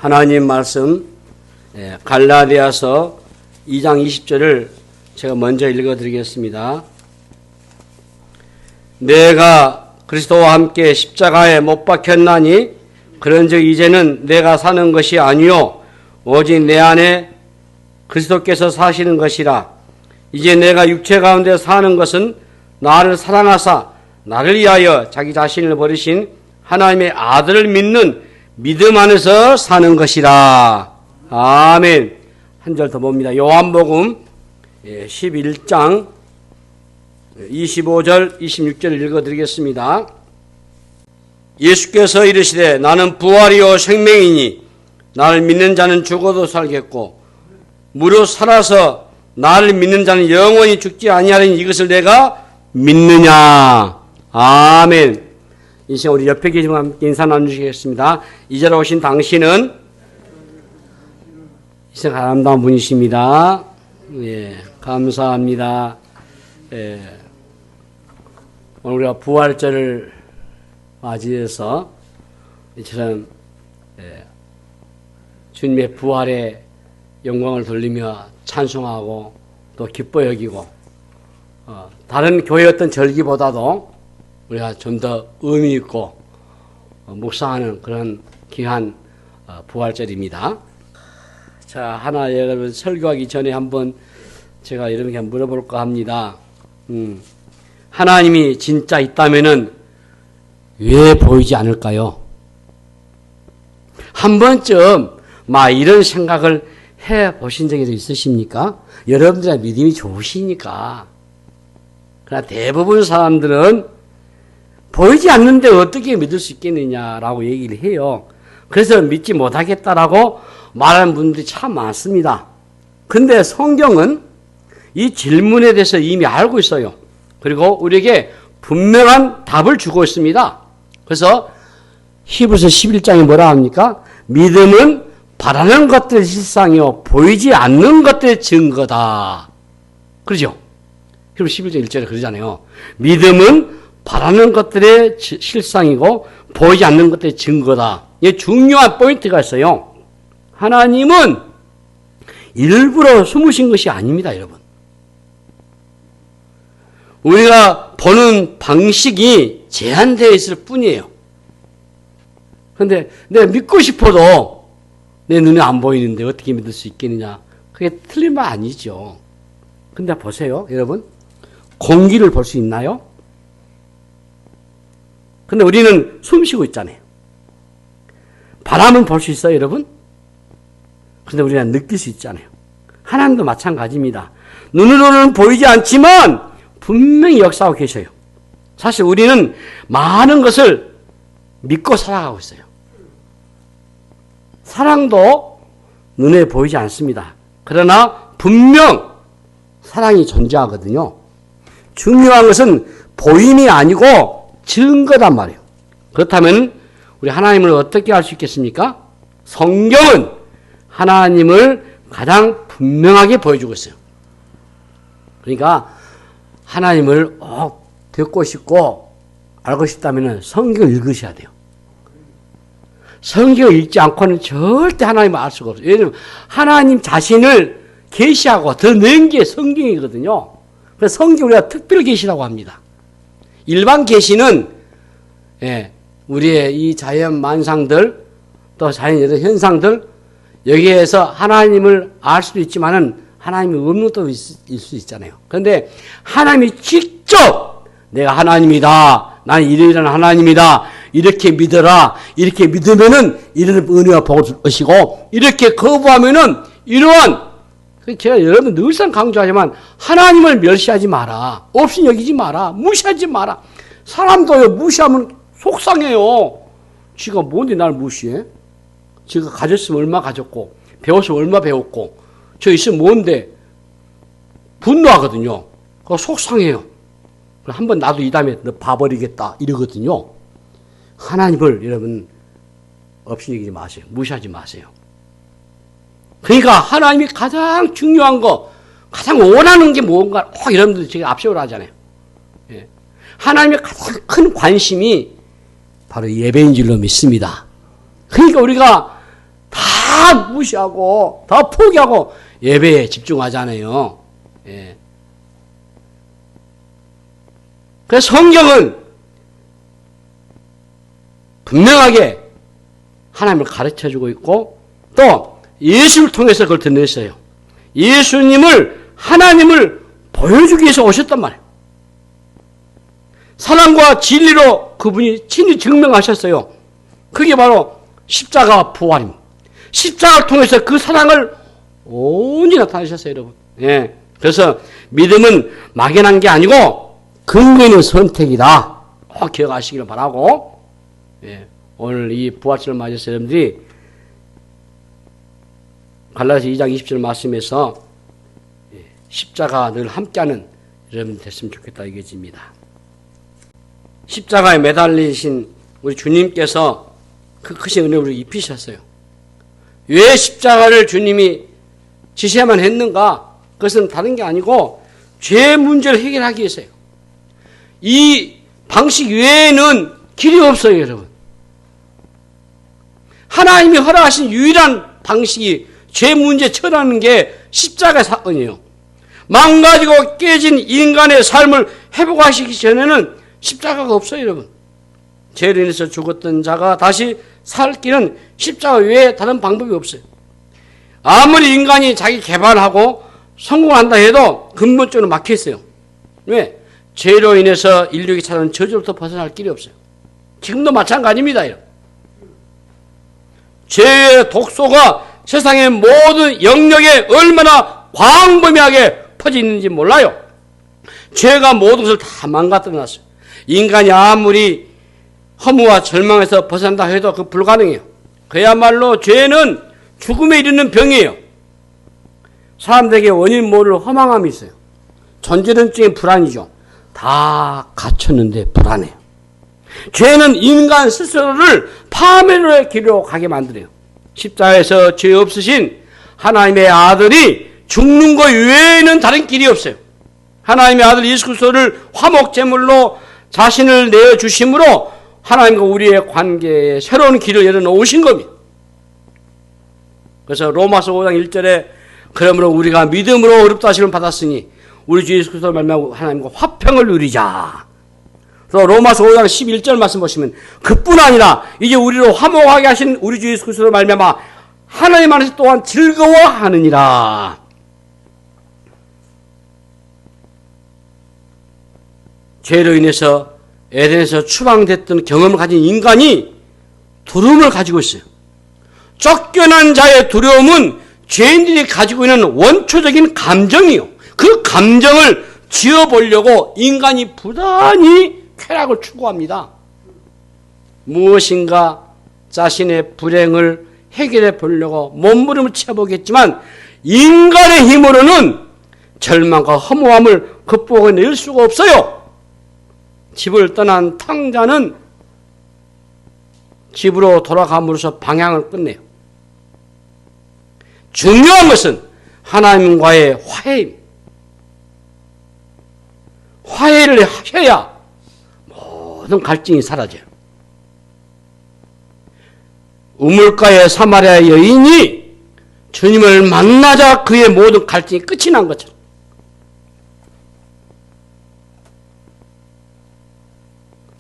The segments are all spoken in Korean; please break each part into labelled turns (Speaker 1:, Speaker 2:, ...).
Speaker 1: 하나님 말씀 갈라디아서 2장 20절을 제가 먼저 읽어드리겠습니다. 내가 그리스도와 함께 십자가에 못 박혔나니 그런즉 이제는 내가 사는 것이 아니요 오직 내 안에 그리스도께서 사시는 것이라. 이제 내가 육체 가운데 사는 것은 나를 사랑하사 나를 위하여 자기 자신을 버리신 하나님의 아들을 믿는 믿음 안에서 사는 것이라. 아멘. 한 절 더 봅니다. 요한복음 11장 25절 26절을 읽어드리겠습니다. 예수께서 이르시되 나는 부활이요 생명이니 나를 믿는 자는 죽어도 살겠고 무릇 살아서 나를 믿는 자는 영원히 죽지 아니하리니 이것을 내가 믿느냐. 아멘. 이 시간 우리 옆에 계신 분 함께 인사 나누시겠습니다. 이제로 오신 당신은 이 시간 아름다운 분이십니다. 예, 감사합니다. 예, 오늘 우리가 부활절을 맞이해서 이처럼 주님의 부활의 영광을 돌리며 찬송하고 또 기뻐 여기고 다른 교회 어떤 절기보다도 우리가 좀 더 의미 있고 묵상하는 그런 귀한 부활절입니다. 자, 하나 여러분 설교하기 전에 한번 제가 이렇게 물어볼까 합니다. 하나님이 진짜 있다면은 왜 보이지 않을까요? 한 번쯤 이런 생각을 해 보신 적이 있으십니까? 여러분들의 믿음이 좋으시니까. 그러나 대부분 사람들은 보이지 않는데 어떻게 믿을 수 있겠느냐라고 얘기를 해요. 그래서 믿지 못하겠다라고 말하는 분들이 참 많습니다. 근데 성경은 이 질문에 대해서 이미 알고 있어요. 그리고 우리에게 분명한 답을 주고 있습니다. 그래서 히브리서 11장에 뭐라 합니까? 믿음은 바라는 것들의 실상이요 보이지 않는 것들의 증거다. 그러죠? 히브리서 11장 1절에 그러잖아요. 믿음은 바라는 것들의 실상이고 보이지 않는 것들의 증거다. 이게 중요한 포인트가 있어요. 하나님은 일부러 숨으신 것이 아닙니다, 여러분. 우리가 보는 방식이 제한되어 있을 뿐이에요. 그런데 내가 믿고 싶어도 내 눈에 안 보이는데 어떻게 믿을 수 있겠느냐. 그게 틀린 말 아니죠. 근데 보세요, 여러분. 공기를 볼 수 있나요? 근데 우리는 숨 쉬고 있잖아요. 바람은 볼 수 있어요, 여러분? 근데 우리는 느낄 수 있잖아요. 하나님도 마찬가지입니다. 눈으로는 보이지 않지만 분명히 역사하고 계셔요. 사실 우리는 많은 것을 믿고 살아가고 있어요. 사랑도 눈에 보이지 않습니다. 그러나 분명 사랑이 존재하거든요. 중요한 것은 보임이 아니고 증거단 말이에요. 그렇다면 우리 하나님을 어떻게 알 수 있겠습니까? 성경은 하나님을 가장 분명하게 보여주고 있어요. 그러니까 하나님을 듣고 싶고 알고 싶다면 성경을 읽으셔야 돼요. 성경을 읽지 않고는 절대 하나님을 알 수가 없어요. 왜냐하면 하나님 자신을 계시하고 더 낸 게 성경이거든요. 그래서 성경 우리가 특별 계시라고 합니다. 일반 계시는 우리의 이 자연 만상들 또 자연 여러 현상들 여기에서 하나님을 알 수도 있지만은 하나님이 없는 것도 있을 수 있잖아요. 그런데 하나님이 직접 내가 하나님이다. 나는 이러이러한 하나님이다. 이렇게 믿어라. 이렇게 믿으면은 이런 은혜와 복을 주시고 이렇게 거부하면은 이러한 제가 여러분 늘상 강조하지만 하나님을 멸시하지 마라. 없이 여기지 마라. 무시하지 마라. 사람도요 무시하면 속상해요. 지가 뭔데 날 무시해? 지가 가졌으면 얼마 가졌고 배웠으면 얼마 배웠고 저 있으면 뭔데? 분노하거든요. 그거 속상해요. 한번 나도 이 다음에 너 봐버리겠다 이러거든요. 하나님을 여러분 없이 여기지 마세요. 무시하지 마세요. 그러니까 하나님이 가장 중요한 거 가장 원하는 게 뭔가 여러분들 제가 앞세우라 하잖아요. 하나님의 가장 큰 관심이 바로 예배인 줄로 믿습니다. 그러니까 우리가 다 다 무시하고 다 포기하고 예배에 집중하잖아요. 예. 그래서 성경은 분명하게 하나님을 가르쳐주고 있고 또 예수를 통해서 그걸 드러냈어요. 예수님을 하나님을 보여주기 위해서 오셨단 말이에요. 사랑과 진리로 그분이 친히 증명하셨어요. 그게 바로 십자가 부활입니다. 십자가를 통해서 그 사랑을 온전히 나타내셨어요, 여러분. 예. 그래서 믿음은 막연한 게 아니고 근거 있는 선택이다. 꼭 기억하시기를 바라고. 예. 오늘 이 부활절을 맞아서 여러분들이 갈라디아서 2장 20절 말씀에서 십자가 늘 함께하는 여러분 됐으면 좋겠다 이겨집니다. 십자가에 매달리신 우리 주님께서 그 크신 은혜를 우리 입히셨어요. 왜 십자가를 주님이 지시야만 했는가? 그것은 다른 게 아니고 죄 문제를 해결하기 위해서요. 이 방식 외에는 길이 없어요, 여러분. 하나님이 허락하신 유일한 방식이 죄 문제 처리하는 게 십자가 사건이에요. 망가지고 깨진 인간의 삶을 회복하시기 전에는 십자가가 없어요, 여러분. 죄로 인해서 죽었던 자가 다시 살 길은 십자가 외에 다른 방법이 없어요. 아무리 인간이 자기 개발하고 성공한다 해도 근본적으로 막혀 있어요. 왜? 죄로 인해서 인류에게 찾아온 저주로부터 벗어날 길이 없어요. 지금도 마찬가지입니다. 죄의 독소가 세상의 모든 영역에 얼마나 광범위하게 퍼져 있는지 몰라요. 죄가 모든 것을 다 망가뜨려 놨어요. 인간이 아무리 허무와 절망에서 벗어난다 해도 그 불가능해요. 그야말로 죄는 죽음에 이르는 병이에요. 사람들에게 원인 모를 허망함이 있어요. 전제론적인 불안이죠. 다 갖췄는데 불안해요. 죄는 인간 스스로를 파멸의 길로 가게 만들어요. 십자가에서 죄 없으신 하나님의 아들이 죽는 것 외에는 다른 길이 없어요. 하나님의 아들 예수 그리스도를 화목제물로 자신을 내어주심으로 하나님과 우리의 관계에 새로운 길을 열어놓으신 겁니다. 그래서 로마서 5장 1절에 그러므로 우리가 믿음으로 의롭다 하심을 받았으니 우리 주 예수 그리스도를 말미암아 하나님과 화평을 누리자. 그래서 로마서 5장 11절 말씀 보시면 그뿐 아니라 이제 우리로 화목하게 하신 우리 주 예수 그리스도를 말미암아 하나님 안에서 또한 즐거워하느니라. 죄로 인해서 에덴에서 추방됐던 경험을 가진 인간이 두려움을 가지고 있어요. 쫓겨난 자의 두려움은 죄인들이 가지고 있는 원초적인 감정이요. 그 감정을 지어보려고 인간이 부단히 쾌락을 추구합니다. 무엇인가 자신의 불행을 해결해 보려고 몸부림을 쳐보겠지만 인간의 힘으로는 절망과 허무함을 극복해낼 수가 없어요. 집을 떠난 탕자는 집으로 돌아감으로써 방향을 끝내요. 중요한 것은 하나님과의 화해입니다. 화해를 해야 모든 갈증이 사라져요. 우물가의 사마리아 여인이 주님을 만나자 그의 모든 갈증이 끝이 난 것처럼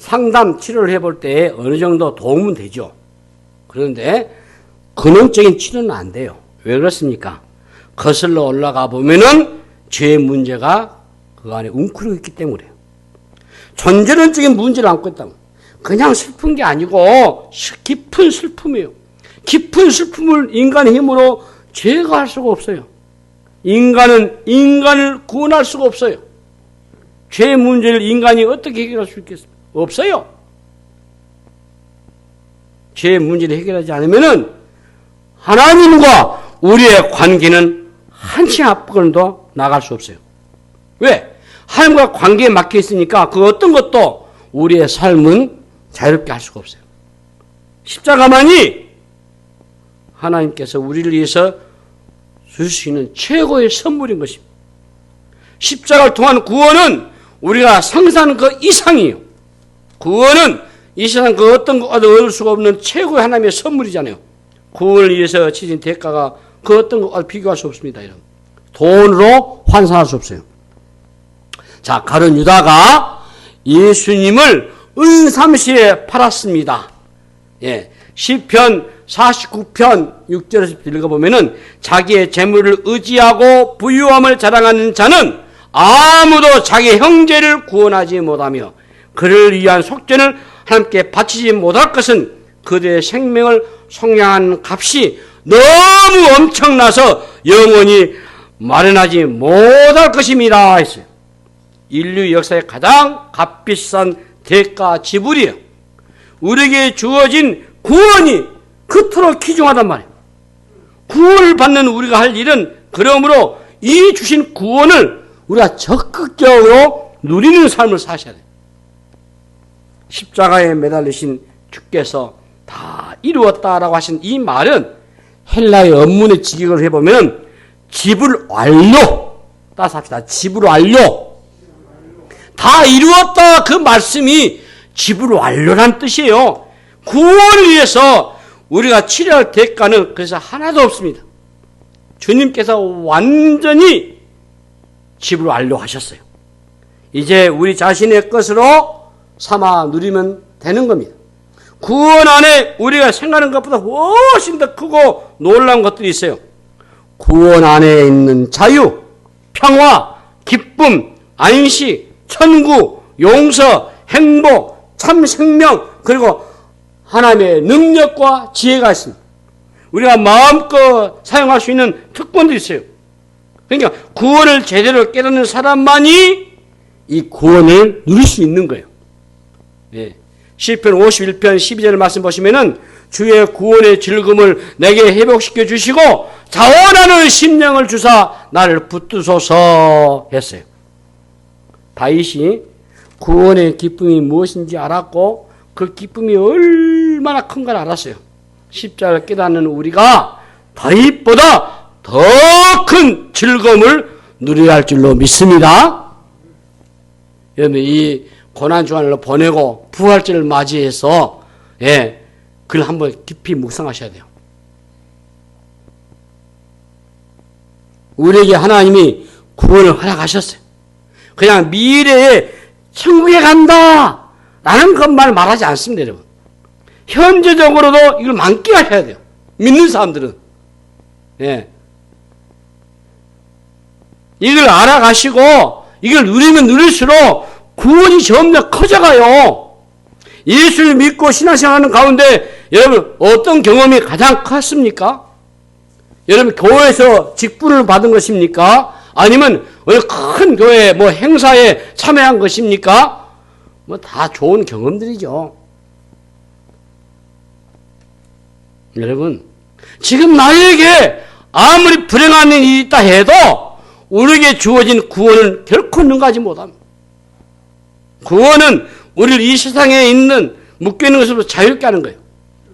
Speaker 1: 상담 치료를 해볼 때 어느 정도 도움은 되죠. 그런데 근원적인 치료는 안 돼요. 왜 그렇습니까? 거슬러 올라가 보면은 죄의 문제가 그 안에 웅크리고 있기 때문에요. 존재론적인 문제를 안고 있다고. 그냥 슬픈 게 아니고 깊은 슬픔이에요. 깊은 슬픔을 인간의 힘으로 제거할 수가 없어요. 인간은 인간을 구원할 수가 없어요. 죄의 문제를 인간이 어떻게 해결할 수 있겠습니까? 없어요. 죄의 문제를 해결하지 않으면은 하나님과 우리의 관계는 한치 앞으로도 나갈 수 없어요. 왜? 하나님과 관계에 막혀 있으니까 그 어떤 것도 우리의 삶은 자유롭게 할 수가 없어요. 십자가만이 하나님께서 우리를 위해서 주실 수 있는 최고의 선물인 것입니다. 십자가를 통한 구원은 우리가 상상하는 그 이상이에요. 구원은 이 세상 그 어떤 것과도 얻을 수가 없는 최고의 하나님의 선물이잖아요. 구원을 위해서 치신 대가가 그 어떤 것과 비교할 수 없습니다. 여러분. 돈으로 환산할 수 없어요. 자, 가룟 유다가 예수님을 은삼시에 팔았습니다. 예. 시편 49편 6절에서 읽어보면은 자기의 재물을 의지하고 부유함을 자랑하는 자는 아무도 자기 형제를 구원하지 못하며 그를 위한 속죄를 하나님께 바치지 못할 것은 그들의 생명을 속량한 값이 너무 엄청나서 영원히 마련하지 못할 것입니다 했어요. 인류 역사의 가장 값비싼 대가 지불이에요. 우리에게 주어진 구원이 그토록 귀중하단 말이에요. 구원을 받는 우리가 할 일은 그러므로 이 주신 구원을 우리가 적극적으로 누리는 삶을 사셔야 돼요. 십자가에 매달리신 주께서 다 이루었다라고 하신 이 말은 헬라의 원문의 직역을 해보면 지불 완료. 따라서 합시다. 지불 완료. 다 이루었다 그 말씀이 지불 완료란 뜻이에요. 구원을 위해서 우리가 치료할 대가는 그래서 하나도 없습니다. 주님께서 완전히 지불 완료하셨어요. 이제 우리 자신의 것으로 삼아 누리면 되는 겁니다. 구원 안에 우리가 생각하는 것보다 훨씬 더 크고 놀라운 것들이 있어요. 구원 안에 있는 자유, 평화, 기쁨, 안식, 천국, 용서, 행복, 참 생명, 그리고 하나님의 능력과 지혜가 있습니다. 우리가 마음껏 사용할 수 있는 특권도 있어요. 그러니까 구원을 제대로 깨닫는 사람만이 이 구원을 누릴 수 있는 거예요. 예. 시편 51편 12절 말씀 보시면은 주의 구원의 즐거움을 내게 회복시켜 주시고 자원하는 심령을 주사 나를 붙드소서 했어요. 다윗이 구원의 기쁨이 무엇인지 알았고 그 기쁨이 얼마나 큰 걸 알았어요. 십자가를 깨닫는 우리가 다윗보다 더 큰 즐거움을 누려야 할 줄로 믿습니다. 여러분 이 고난주간을 보내고 부활절을 맞이해서 그걸 한번 깊이 묵상하셔야 돼요. 우리에게 하나님이 구원을 허락하셨어요. 그냥 미래에 천국에 간다 라는 것만 말하지 않습니다. 여러분. 현재적으로도 이걸 만끽하셔야 돼요. 믿는 사람들은. 이걸 알아가시고 이걸 누리면 누릴수록 구원이 점점 커져가요. 예수를 믿고 신앙생활하는 가운데 여러분 어떤 경험이 가장 컸습니까? 여러분 교회에서 직분을 받은 것입니까? 아니면 어느 큰 교회 행사에 참여한 것입니까? 다 좋은 경험들이죠. 여러분 지금 나에게 아무리 불행한 일이 있다 해도 우리에게 주어진 구원은 결코 능가하지 못합니다. 구원은 우리를 이 세상에 있는 묶여있는 것으로 자유롭게 하는 거예요.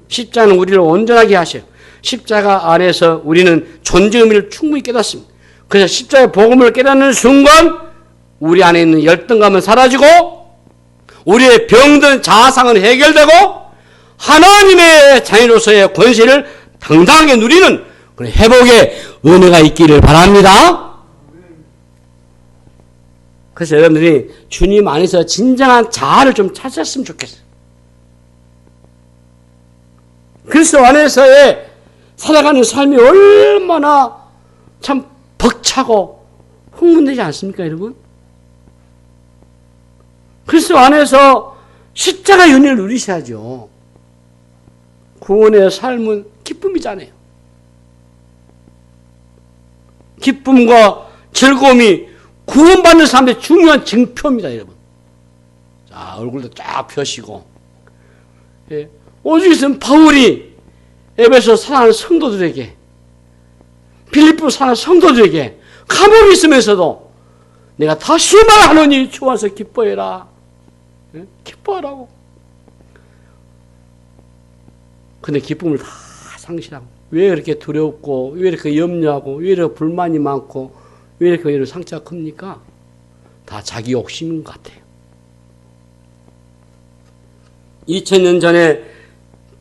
Speaker 1: 십자가는 우리를 온전하게 하셔요. 십자가 안에서 우리는 존재 의미를 충분히 깨닫습니다. 그래서 십자가의 복음을 깨닫는 순간 우리 안에 있는 열등감은 사라지고 우리의 병든 자아상은 해결되고 하나님의 자녀로서의 권세를 당당하게 누리는 그런 회복의 은혜가 있기를 바랍니다. 그래서 여러분들이 주님 안에서 진정한 자아를 좀 찾았으면 좋겠어요. 그리스도 안에서의 살아가는 삶이 얼마나 참 벅차고 흥분되지 않습니까, 여러분? 그리스도 안에서 십자가 연회를 누리셔야죠. 구원의 삶은 기쁨이잖아요. 기쁨과 즐거움이 구원받는 사람의 중요한 증표입니다, 여러분. 자, 얼굴도 쫙 펴시고. 오직 있으면 바울이 에베소 사랑하는 성도들에게, 빌립보 사랑하는 성도들에게 감옥에 있으면서도 내가 다시 말하노니 주 안에서 기뻐해라. 기뻐하라고. 근데 기쁨을 다 상실하고 왜 이렇게 두렵고 왜 이렇게 염려하고 왜 이렇게 불만이 많고 왜 이렇게 상처가 큽니까? 다 자기 욕심인 것 같아요. 2000년 전에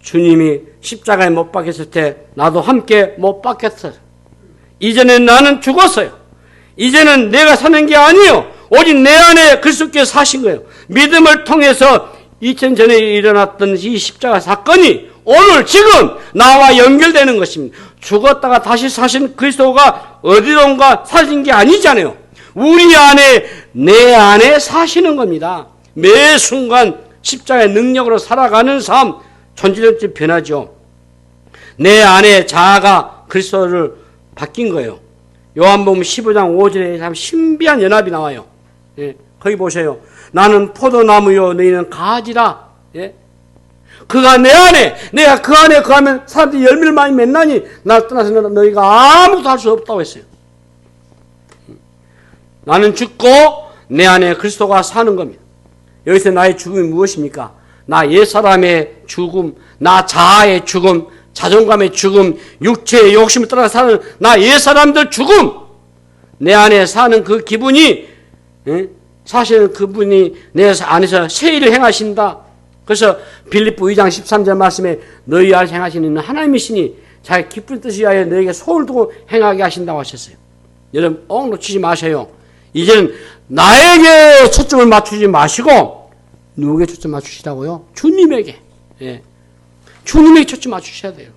Speaker 1: 주님이 십자가에 못 박혔을 때 나도 함께 못 박혔어요. 이제는 나는 죽었어요. 이제는 내가 사는 게 아니에요. 오직 내 안에 그리스도께서 사신 거예요. 믿음을 통해서 2000년 전에 일어났던 이 십자가 사건이 오늘 지금 나와 연결되는 것입니다. 죽었다가 다시 사신 그리스도가 어디론가 사신 게 아니잖아요. 우리 안에, 내 안에 사시는 겁니다. 매 순간 십자가의 능력으로 살아가는 삶, 전질전질 변하죠. 내 안에 자아가 그리스도를 바뀐 거예요. 요한복음 15장 5절에 참 신비한 연합이 나와요. 예, 거기 보세요. 나는 포도나무요 너희는 가지라. 예? 그가 내 안에, 내가 그 안에 거하면 사람들이 열매를 많이 맺나니 날 떠나서 너희가 아무것도 할 수 없다고 했어요. 나는 죽고 내 안에 그리스도가 사는 겁니다. 여기서 나의 죽음이 무엇입니까? 나 옛사람의 죽음, 나 자아의 죽음, 자존감의 죽음, 육체의 욕심을 따라 사는 나 옛사람들 죽음, 내 안에 사는 그 기분이, 사실은 그분이 내 안에서 새 일을 행하신다. 그래서 빌립보 2장 13절 말씀에 너희 안에 행하시는 하나님이시니 자기 기쁜 뜻을 위하여 너에게 소를 두고 행하게 하신다고 하셨어요. 여러분 꼭 놓치지 마세요. 이제는 나에게 초점을 맞추지 마시고 누구에게 초점 맞추시라고요? 주님에게. 예. 주님에게 초점 맞추셔야 돼요.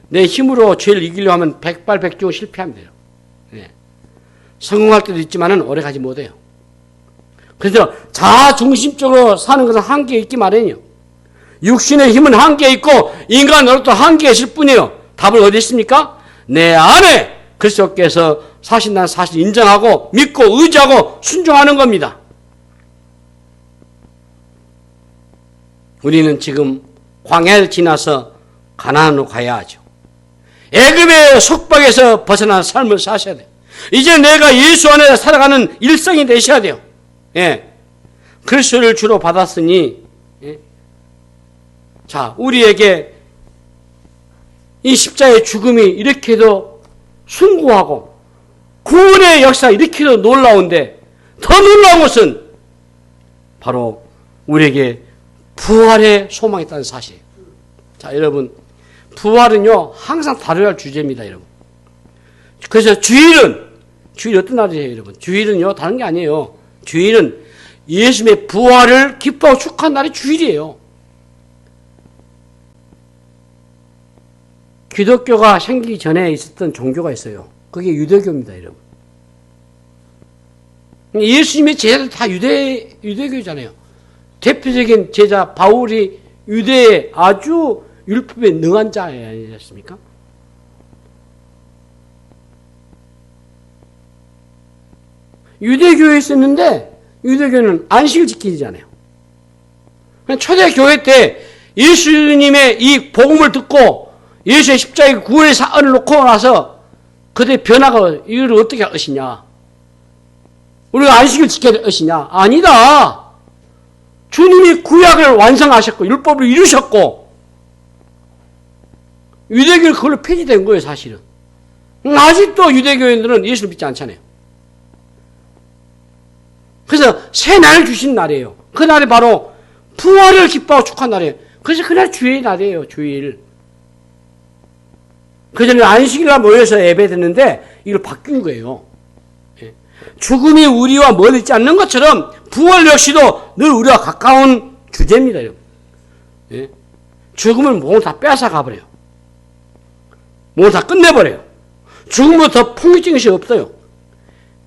Speaker 1: 내 힘으로 죄를 이기려 하면 백발백중 실패하면 돼요. 예. 성공할 때도 있지만은 오래 가지 못해요. 그래서 자아중심적으로 사는 것은 한계에 있기 마련이에요. 육신의 힘은 한계에 있고 인간 노력도 한계에 있을 뿐이에요. 답은 어디 있습니까? 내 안에 그리스도께서 사신다는 사실을 인정하고 믿고 의지하고 순종하는 겁니다. 우리는 지금 광야를 지나서 가나안으로 가야 하죠. 애굽의 속박에서 벗어난 삶을 사셔야 돼요. 이제 내가 예수 안에 살아가는 일생이 되셔야 돼요. 예. 그리스도를 주로 받았으니, 예. 자, 우리에게 이 십자가의 죽음이 이렇게도 숭고하고 구원의 역사가 이렇게도 놀라운데 더 놀라운 것은 바로 우리에게 부활의 소망이 있다는 사실이에요. 자, 여러분, 부활은요, 항상 다뤄야 할 주제입니다, 여러분. 그래서 주일은 어떤 날이에요, 여러분? 주일은요, 다른 게 아니에요. 주일은 예수님의 부활을 기뻐하고 축하한 날이 주일이에요. 기독교가 생기기 전에 있었던 종교가 있어요. 그게 유대교입니다, 여러분. 예수님의 제자들 다 유대교잖아요. 대표적인 제자 바울이 유대의 아주 율법에 능한 자 아니었습니까? 유대교에 있었는데 유대교는 안식을 지키잖아요. 초대교회 때 예수님의 이 복음을 듣고 예수의 십자가의 구원의 사건을 놓고 나서 그때 변화가 이걸 어떻게 할 것이냐? 우리가 안식을 지켜야 될 것이냐? 아니다. 주님이 구약을 완성하셨고 율법을 이루셨고 유대교는 그걸로 폐지된 거예요, 사실은. 아직도 유대교인들은 예수를 믿지 않잖아요. 그래서 새 날을 주신 날이에요. 그 날이 바로 부활을 기뻐하고 축하한 날이에요. 그래서 그날 주의 날이에요, 주일. 그전에 안식일날 모여서 예배드렸는데 이걸 바뀐 거예요. 죽음이 우리와 멀리 있지 않는 것처럼 부활 역시도 늘 우리와 가까운 주제입니다. 죽음을 몸을 다 빼앗아 가버려요. 몸을 다 끝내버려요. 죽음보다 더 폭력적인 것이 없어요.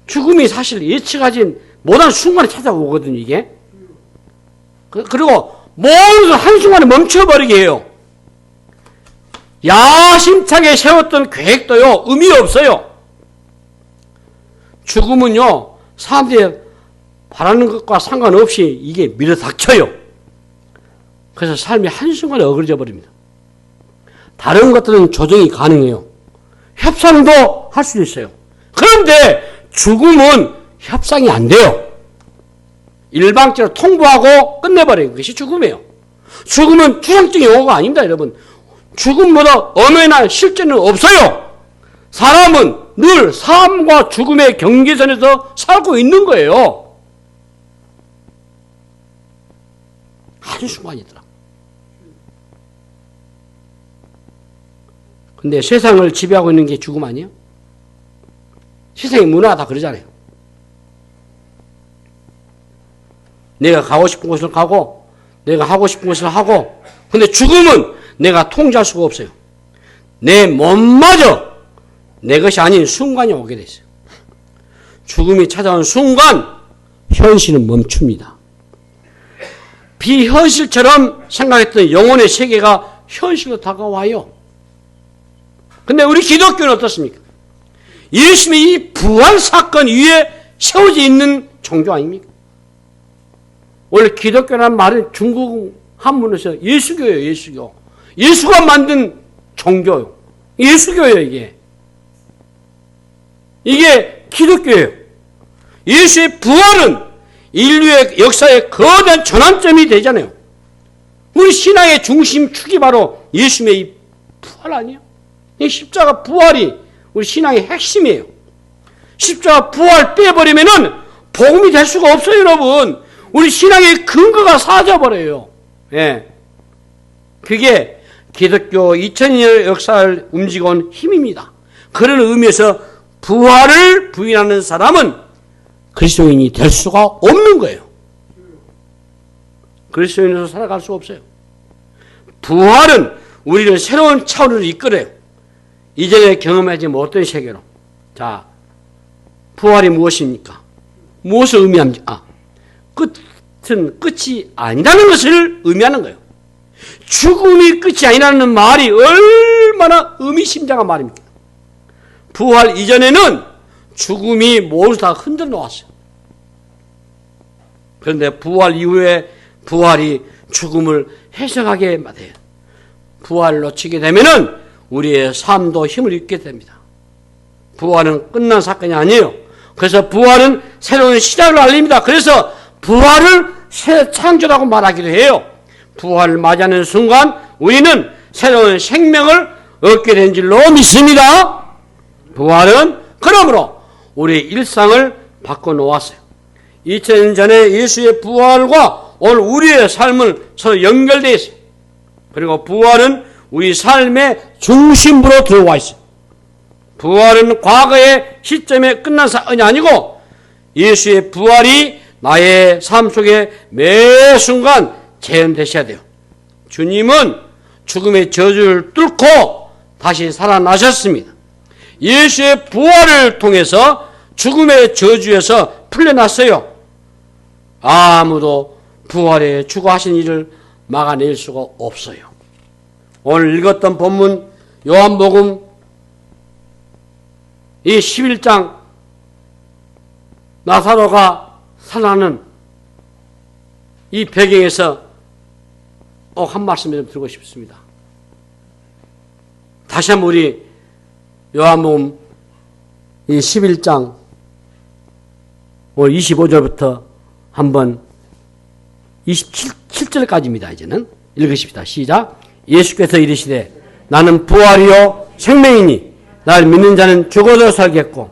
Speaker 1: 죽음이 사실 예측하지 못한 순간에 찾아오거든요, 이게. 그리고 모든 한순간에 멈춰버리게 해요. 야심차게 세웠던 계획도요, 의미 없어요. 죽음은요, 사람들이 바라는 것과 상관없이 이게 밀어닥쳐요. 그래서 삶이 한순간에 어그러져 버립니다. 다른 것들은 조정이 가능해요. 협상도 할 수 있어요. 그런데 죽음은 협상이 안 돼요. 일방적으로 통보하고 끝내버리는 것이 죽음이에요. 죽음은 추상적인 용어가 아닙니다, 여러분. 죽음보다 엄연한 실제는 없어요. 사람은 늘 삶과 죽음의 경계선에서 살고 있는 거예요. 한순간이더라. 근데 세상을 지배하고 있는 게 죽음 아니에요? 세상의 문화가 다 그러잖아요. 내가 가고 싶은 곳을 가고 내가 하고 싶은 것을 하고, 근데 죽음은 내가 통제할 수가 없어요. 내 몸마저 내 것이 아닌 순간이 오게 됐어요. 죽음이 찾아온 순간 현실은 멈춥니다. 비현실처럼 생각했던 영혼의 세계가 현실로 다가와요. 근데 우리 기독교는 어떻습니까? 예수님의 이 부활 사건 위에 세워져 있는 종교 아닙니까? 원래 기독교라는 말은 중국 한문에서 예수교예요. 예수교. 예수가 만든 종교요. 예수교예요. 이게 기독교예요. 예수의 부활은 인류의 역사의 거대한 전환점이 되잖아요. 우리 신앙의 중심축이 바로 예수님의 이 부활 아니에요? 이 십자가 부활이 우리 신앙의 핵심이에요. 십자가 부활 빼버리면은 복음이 될 수가 없어요, 여러분. 우리 신앙의 근거가 사라져버려요. 예. 그게 기독교 2000년의 역사를 움직여 온 힘입니다. 그런 의미에서 부활을 부인하는 사람은 그리스도인이 될 수가 없는 거예요. 그리스도인으로 살아갈 수 없어요. 부활은 우리를 새로운 차원으로 이끌어요. 이전에 경험하지 못했던 세계로. 자, 부활이 무엇입니까? 무엇을 의미합니까? 끝은 끝이 아니라는 것을 의미하는 거예요. 죽음이 끝이 아니라는 말이 얼마나 의미심장한 말입니까? 부활 이전에는 죽음이 모두 다 흔들어 놓았어요. 그런데 부활 이후에 부활이 죽음을 해석하게 만들어요. 부활을 놓치게 되면은 우리의 삶도 힘을 잃게 됩니다. 부활은 끝난 사건이 아니에요. 그래서 부활은 새로운 시작을 알립니다. 그래서 부활을 새 창조라고 말하기도 해요. 부활을 맞이하는 순간 우리는 새로운 생명을 얻게 된 줄로 믿습니다. 부활은 그러므로 우리의 일상을 바꿔놓았어요. 2000년 전에 예수의 부활과 오늘 우리의 삶은 서로 연결되어 있어요. 그리고 부활은 우리 삶의 중심부로 들어와 있어요. 부활은 과거의 시점에 끝난 사건이 아니고 예수의 부활이 나의 삶 속에 매 순간 재현되셔야 돼요. 주님은 죽음의 저주를 뚫고 다시 살아나셨습니다. 예수의 부활을 통해서 죽음의 저주에서 풀려났어요. 아무도 부활에 추구하신 일을 막아낼 수가 없어요. 오늘 읽었던 본문 요한복음 이 11장 나사로가 살아나는 이 배경에서 한 말씀 좀 드리고 싶습니다. 다시 한번 우리 요한복음 이 11장 25절부터 한번 27절까지입니다. 이제는 읽으십시다. 시작. 예수께서 이르시되 나는 부활이요 생명이니 날 믿는 자는 죽어도 살겠고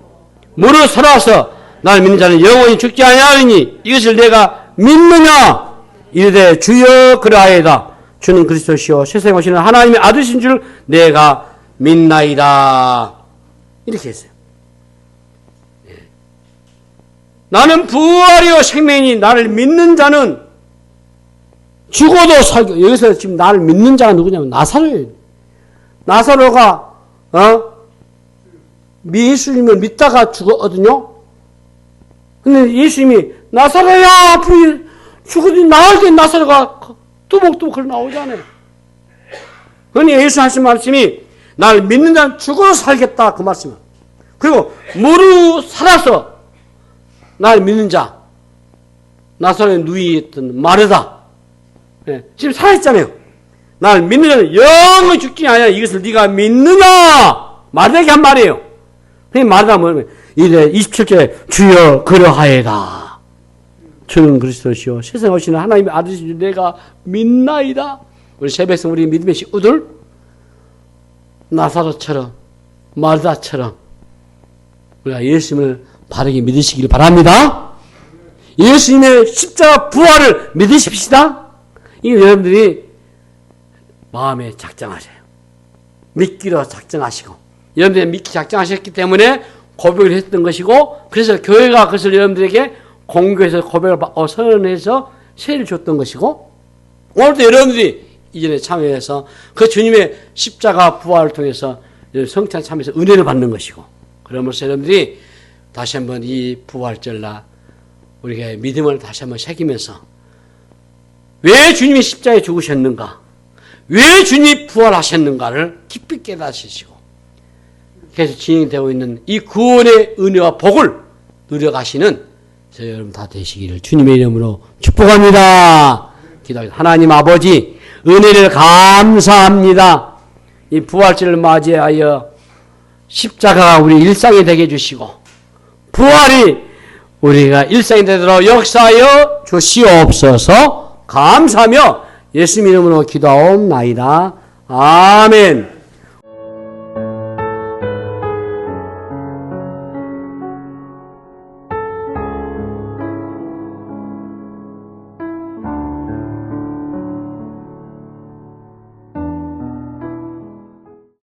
Speaker 1: 무릇 살아서 날 믿는 자는 영원히 죽지 아니하리니 이것을 내가 믿느냐. 이르되 주여 그러하이다. 주는 그리스도시요 세상에 오시는 하나님의 아들이신 줄 내가 믿나이다. 이렇게 했어요. 나는 부활이요 생명이니 나를 믿는 자는 죽어도 살고. 여기서 지금 나를 믿는 자가 누구냐면 나사로예요. 나사로가 예수님을 믿다가 죽었거든요. 근데 예수님이 나사로야 죽어도 나을 때 나사로가 뚜벅뚜벅 나오잖아요. 그러니 예수 하신 말씀이 나를 믿는 자는 죽어도 살겠다 그 말씀은. 그리고 무릇 살아서 나를 믿는 자 나사로의 누이였던 마르다. 네, 지금 살아있잖아요. 나를 믿는 자는 영원히 죽지 아니하냐. 이것을 네가 믿느냐. 마르다에게 한 말이에요. 마르다가 뭐냐면 이래 27절에 주여 그러하이다. 주는 그리스도시요 세상에 오시는 하나님의 아들이신 줄 내가 믿나이다. 우리 새백성 우리 믿음의 식구들 나사로처럼 마르다처럼 우리가 예수님을 바르게 믿으시길 바랍니다. 예수님의 십자가 부활을 믿으십시다. 이 여러분들이 마음에 작정하세요. 믿기로 작정하시고 여러분들이 믿기 작정하셨기 때문에 고백을 했던 것이고 그래서 교회가 그것을 여러분들에게 공교해서 고백을 선언해서 세례를 줬던 것이고 오늘도 여러분들이 이전에 참여해서 그 주님의 십자가 부활을 통해서 성찬 참여해서 은혜를 받는 것이고 그러면서 여러분들이 다시 한번 이 부활절날 우리가 믿음을 다시 한번 새기면서 왜 주님이 십자가에 죽으셨는가 왜 주님이 부활하셨는가를 깊이 깨닫으시고 그래서 진행되고 있는 이 구원의 은혜와 복을 누려가시는 저희 여러분 다 되시기를 주님의 이름으로 축복합니다. 기도합니다. 하나님 아버지 은혜를 감사합니다. 이 부활절을 맞이하여 십자가가 우리 일상이 되게 해주시고 부활이 우리가 일상이 되도록 역사하여 주시옵소서 감사하며 예수님 이름으로 기도하옵나이다. 아멘.